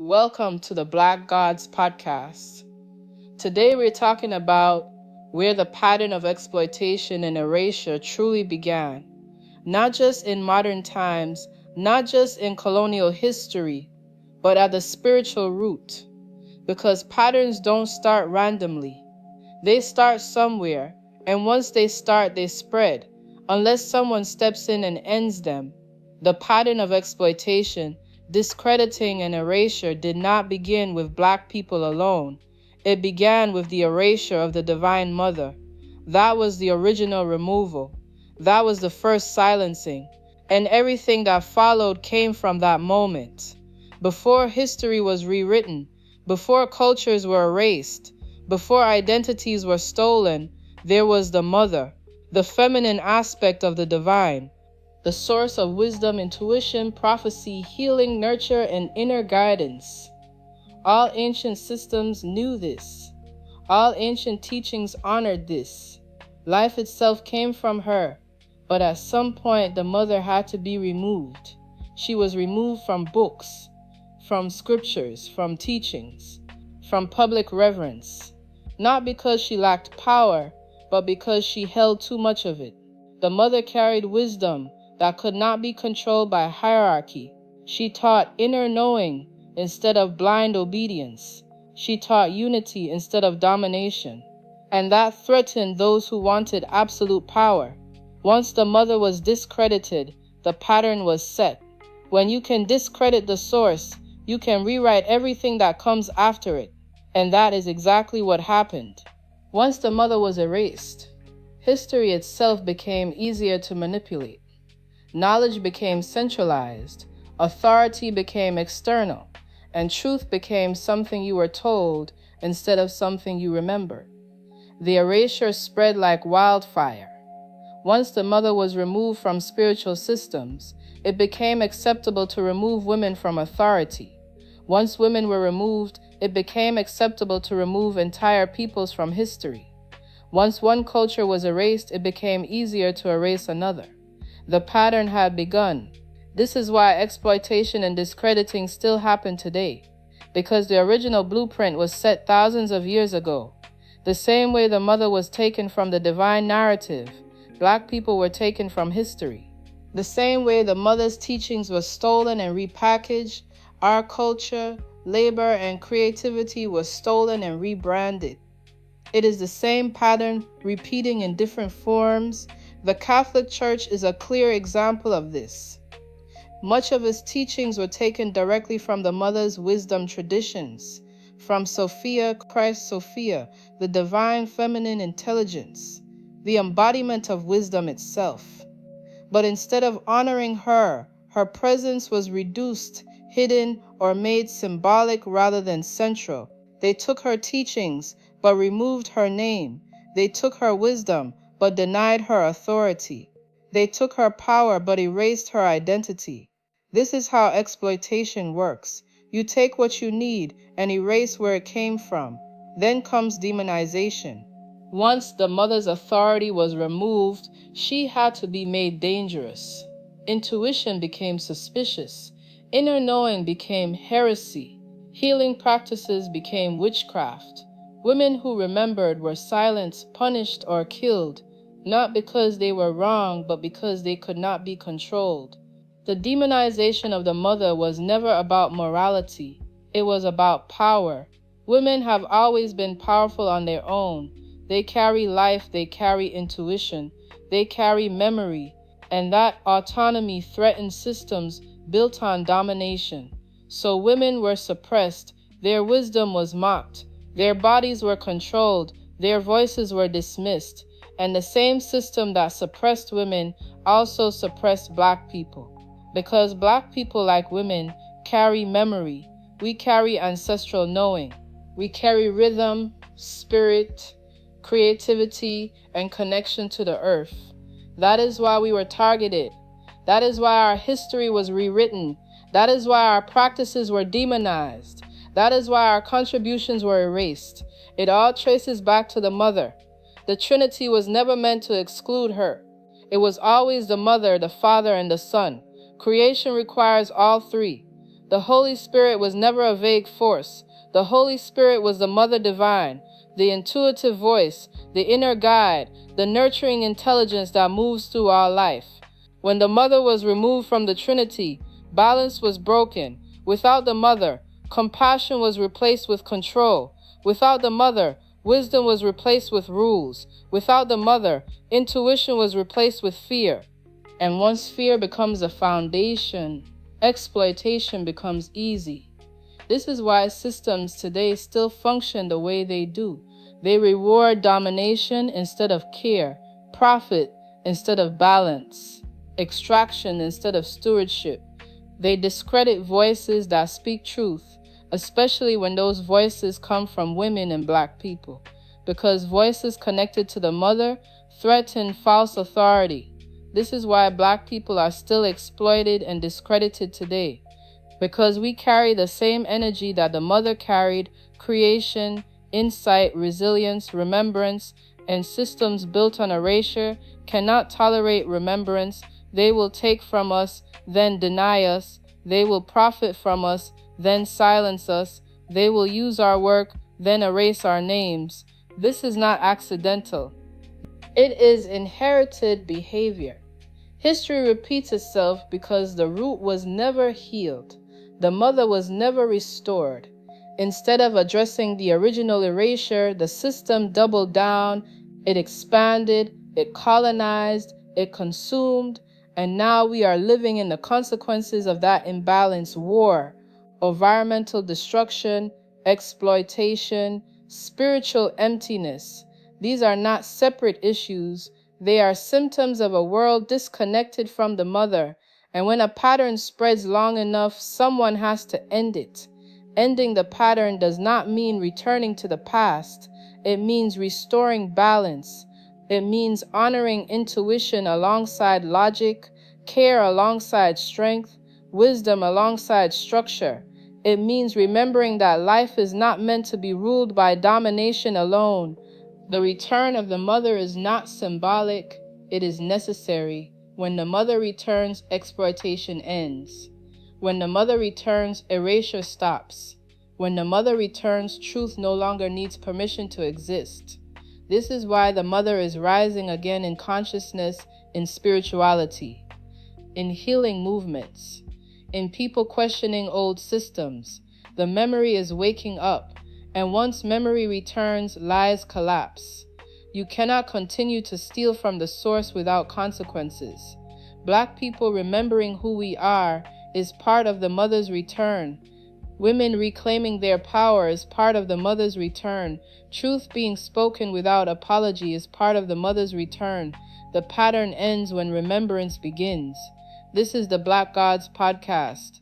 Welcome to the Black Gods podcast. Today we're talking about where the pattern of exploitation and erasure truly began, not just in modern times, not just in colonial history, but at the spiritual root. Because patterns don't start randomly. They start somewhere, and once they start, they spread, unless someone steps in and ends them. The pattern of exploitation, discrediting, and erasure did not begin with Black people alone. It began with the erasure of the Divine Mother. That was the original removal. That was the first silencing. And everything that followed came from that moment. Before history was rewritten, before cultures were erased, before identities were stolen, there was the mother, the feminine aspect of the divine, the source of wisdom, intuition, prophecy, healing, nurture, and inner guidance. All ancient systems knew this. All ancient teachings honored this. Life itself came from her, but at some point the mother had to be removed. She was removed from books, from scriptures, from teachings, from public reverence. Not because she lacked power, but because she held too much of it. The mother carried wisdom that could not be controlled by hierarchy. She taught inner knowing instead of blind obedience. She taught unity instead of domination. And that threatened those who wanted absolute power. Once the mother was discredited, the pattern was set. When you can discredit the source, you can rewrite everything that comes after it. And that is exactly what happened. Once the mother was erased, history itself became easier to manipulate. Knowledge became centralized, authority became external, and truth became something you were told instead of something you remembered. The erasure spread like wildfire. Once the mother was removed from spiritual systems, it became acceptable to remove women from authority. Once women were removed, it became acceptable to remove entire peoples from history. Once one culture was erased, it became easier to erase another. The pattern had begun. This is why exploitation and discrediting still happen today, because the original blueprint was set thousands of years ago. The same way the mother was taken from the divine narrative, Black people were taken from history. The same way the mother's teachings were stolen and repackaged, our culture, labor, and creativity was stolen and rebranded. It is the same pattern repeating in different forms. The Catholic Church is a clear example of this. Much of its teachings were taken directly from the mother's wisdom traditions, from Sophia, Christ Sophia, the divine feminine intelligence, the embodiment of wisdom itself. But instead of honoring her, her presence was reduced, hidden, or made symbolic rather than central. They took her teachings, but removed her name. They took her wisdom, but denied her authority. They took her power, but erased her identity. This is how exploitation works. You take what you need and erase where it came from. Then comes demonization. Once the mother's authority was removed, she had to be made dangerous. Intuition became suspicious. Inner knowing became heresy. Healing practices became witchcraft. Women who remembered were silenced, punished, or killed, not because they were wrong, but because they could not be controlled. The demonization of the mother was never about morality. It was about power. Women have always been powerful on their own. They carry life, they carry intuition, they carry memory, and that autonomy threatened systems built on domination. So women were suppressed, their wisdom was mocked, their bodies were controlled, their voices were dismissed, and the same system that suppressed women also suppressed Black people. Because Black people, like women, carry memory, we carry ancestral knowing, we carry rhythm, spirit, creativity, and connection to the earth. That is why we were targeted. That is why our history was rewritten. That is why our practices were demonized. That is why our contributions were erased. It all traces back to the mother. The Trinity was never meant to exclude her. It was always the mother, the father, and the son. Creation requires all three. The Holy Spirit was never a vague force. The Holy Spirit was the Mother Divine, the intuitive voice, the inner guide, the nurturing intelligence that moves through our life. When the Mother was removed from the Trinity, balance was broken. Without the Mother, compassion was replaced with control. Without the Mother, wisdom was replaced with rules. Without the Mother, intuition was replaced with fear. And once fear becomes a foundation, exploitation becomes easy. This is why systems today still function the way they do. They reward domination instead of care, profit instead of balance, extraction instead of stewardship. They discredit voices that speak truth, especially when those voices come from women and Black people, because voices connected to the Mother threaten false authority. This is why Black people are still exploited and discredited today, because we carry the same energy that the Mother carried: creation, insight, resilience, remembrance, and systems built on erasure cannot tolerate remembrance. They will take from us, then deny us. They will profit from us, then silence us. They will use our work, then erase our names. This is not accidental. It is inherited behavior. History repeats itself because the root was never healed. The Mother was never restored. Instead of addressing the original erasure, the system doubled down. It expanded, it colonized, it consumed, and now we are living in the consequences of that imbalance: war, environmental destruction, exploitation, spiritual emptiness. These are not separate issues. They are symptoms of a world disconnected from the Mother. And when a pattern spreads long enough, someone has to end it. Ending the pattern does not mean returning to the past. It means restoring balance. It means honoring intuition alongside logic, care alongside strength, wisdom alongside structure. It means remembering that life is not meant to be ruled by domination alone. The return of the Mother is not symbolic, it is necessary. When the Mother returns, exploitation ends. When the Mother returns, erasure stops. When the Mother returns, truth no longer needs permission to exist. This is why the Mother is rising again in consciousness, in spirituality, in healing movements, in people questioning old systems. The memory is waking up. And once memory returns, lies collapse. You cannot continue to steal from the source without consequences. Black people remembering who we are is part of the Mother's return. Women reclaiming their power is part of the Mother's return. Truth being spoken without apology is part of the Mother's return. The pattern ends when remembrance begins. This is the Black Gods Podcast.